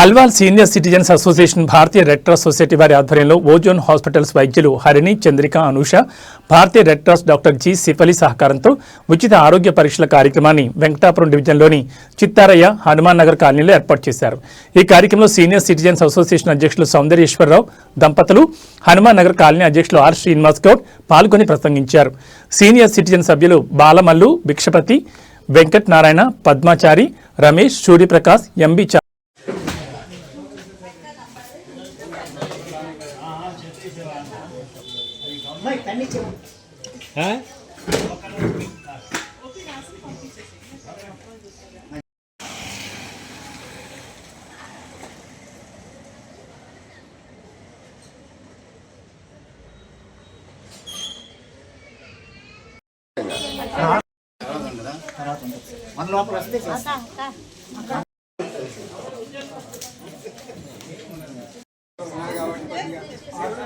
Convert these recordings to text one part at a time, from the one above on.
Alwal senior citizens association భారతీయ red cross society వారి ఆధ్వర్యంలో ozone hospitals వైద్యులు హరిణి, చంద్రిక, అనూష, భారతీయ రెడ్ క్రాస్ డాక్టర్ జి సిఫలి సహకారంతో ఉచిత ఆరోగ్య పరీక్షల కార్యక్రమాన్ని వెంకటాపురం డివిజన్లోని చిత్తారయ్య, హనుమాన్ నగర్ కాలనీలో ఏర్పాటు చేశారు. ఈ కార్యక్రమంలో సీనియర్ సిటిజన్స్ అసోసియేషన్ అధ్యక్షులు సౌందర్యేశ్వరరావు దంపతులు, హనుమాన్ నగర్ కాలనీ అధ్యక్షులు ఆర్ శ్రీనివాస్ గౌడ్ పాల్గొని ప్రసంగించారు. సీనియర్ సిటిజన్ సభ్యులు బాలమల్లు, భిక్షపతి, వెంకట్ నారాయణ, పద్మాచారి, రమేష్, సూర్యప్రకాశ్, ఎంబి మన లోపల వస్తే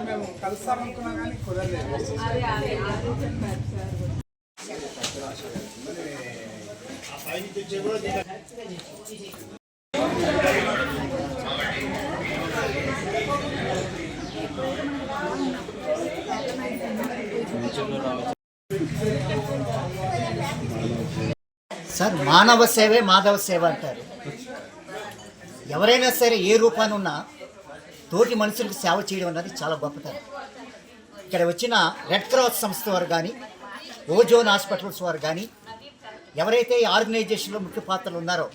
మేము కలుస్తామనుకున్నా కానీ కుదరలేదు. సార్, మానవ సేవే మాధవ సేవ అంటారు. ఎవరైనా సరే ఏ రూపాన ఉన్నా తోటి మనుషులకు సేవ చేయడం అన్నది చాలా గొప్పతనం. ఇక్కడ వచ్చిన రెడ్ క్రాస్ సంస్థ వారు కానీ, ఓజోన్ హాస్పిటల్స్ వారు కానీ, ఎవరైతే ఈ ఆర్గనైజేషన్లో ముఖ్య పాత్రలు ఉన్నారో,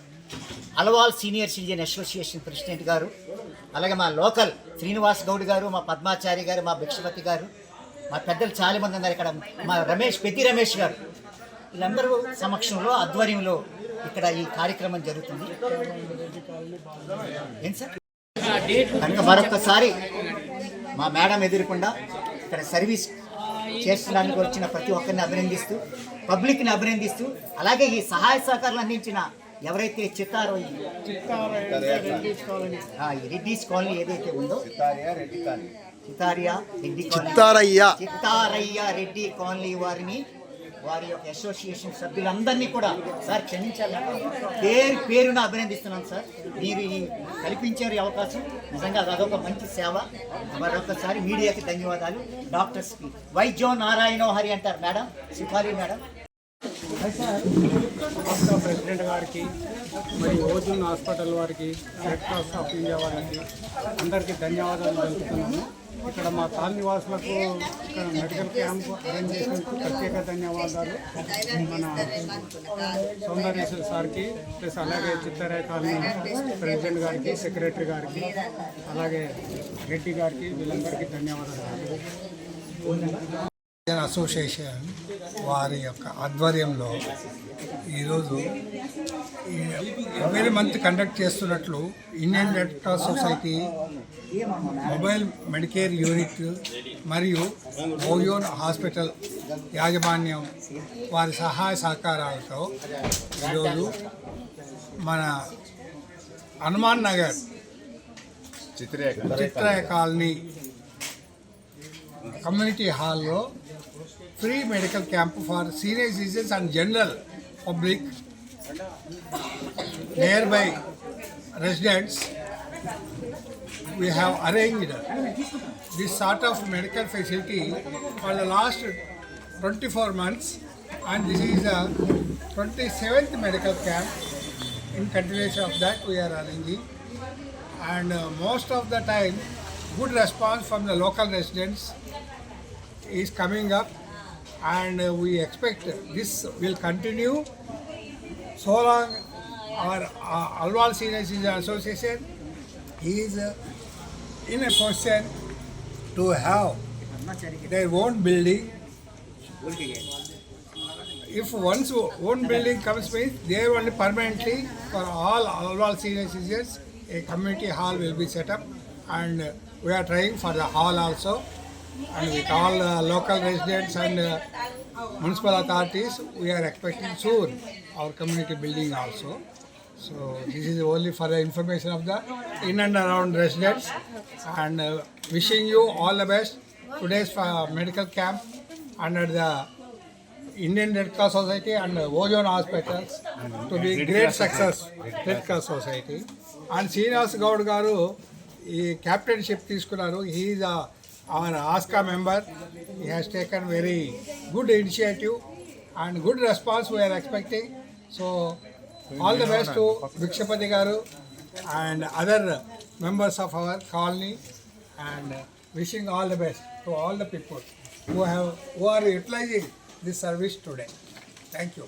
Alwal senior citizen association president గారు, అలాగే మా లోకల్ శ్రీనివాస్ గౌడ్ గారు, మా పద్మాచారి గారు, మా భిక్షపతి గారు, మా పెద్దలు చాలామంది ఉన్నారు. ఇక్కడ మా పెద్ది రమేష్ గారు, వీళ్ళందరూ సమక్షంలో ఆధ్వర్యంలో ఇక్కడ ఈ కార్యక్రమం జరుగుతుంది. ఏం సార్, కనుక మరొకసారి మా మేడం ఎదురకుండా ఇక్కడ సర్వీస్ చేర్చడానికి వచ్చిన ప్రతి ఒక్కరిని అభినందిస్తూ, పబ్లిక్ని అభినందిస్తూ, అలాగే ఈ సహాయ సహకారాలు అందించిన ఎవరైతే రెడ్డిస్ కాలనీ ఏదైతే ఉందో, చిత్తారయ్య రెడ్డి కాలనీ వారిని, వారి యొక్క అసోసియేషన్ సభ్యులందరినీ కూడా సార్ క్షమించాలి, పేరున అభినందిస్తున్నాను సార్. మీరు ఈ కల్పించారు ఈ అవకాశం, నిజంగా అదొక మంచి సేవ. మరొకసారి మీడియాకి ధన్యవాదాలు. డాక్టర్స్కి వైద్యో నారాయణో హరి అంటారు మేడం, సిఫాలి మేడం. ప్రెసిడెంట్ గారికి, మరి ఓజోన్ హాస్పిటల్ వారికి, రెడ్ క్రాస్ ఆఫ్ ఇండియా వారికి అందరికీ ధన్యవాదాలు తెలుపుతున్నాము. ఇక్కడ మా కాలనీ వాసులకు ఇక్కడ మెడికల్ క్యాంప్ అరేంజ్ చేసినందుకు ప్రత్యేక ధన్యవాదాలు మన సౌందర్యేశ్వర సార్కి, ప్లస్ అలాగే చిత్తారాయ కాలనీ ప్రెసిడెంట్ గారికి, సెక్రటరీ గారికి, అలాగే రెడ్డి గారికి, వీళ్ళందరికీ ధన్యవాదాలు. అసోసియేషన్ వారి యొక్క ఆధ్వర్యంలో ఈరోజు ఎవ్రీ మంత్ కండక్ట్ చేస్తున్నట్లు Indian red cross society mobile Medicare unit మరియు ఓజోన్ హాస్పిటల్ యాజమాన్యం వారి సహాయ సహకారాలతో ఈరోజు మన హనుమాన్ నగర్ చిత్రాయ కాలనీ కమ్యూనిటీ హాల్లో free medical camp for senior citizens and general public near by residents. We have arranged this sort of medical facility for the last 24 months, and this is the 27th medical camp. In continuation of that, we are arranging, and most of the time good response from the local residents is coming up, and we expect this will continue so long our Alwal Senior Citizen Association is in a position to have their own building. If once own building comes with, there only permanently for all Alwal Senior Citizens a community hall will be set up, and we are trying for the hall also, and with all local residents and municipal authorities we are expecting soon our community building also. So this is only for the information of the in and around residents, and wishing you all the best. Today's medical camp under the Indian Red Cross Society and Ozone Hospitals to be great success, Red Cross Society. And Srinivas Goud garu ఈ captainship తీసుకున్నారు. He is our ASCA member. He has taken very good initiative and good response we are expecting. So all the best to Bhikshapati garu and other members of our colony, and wishing all the best to all the people who are utilizing this service today. Thank you.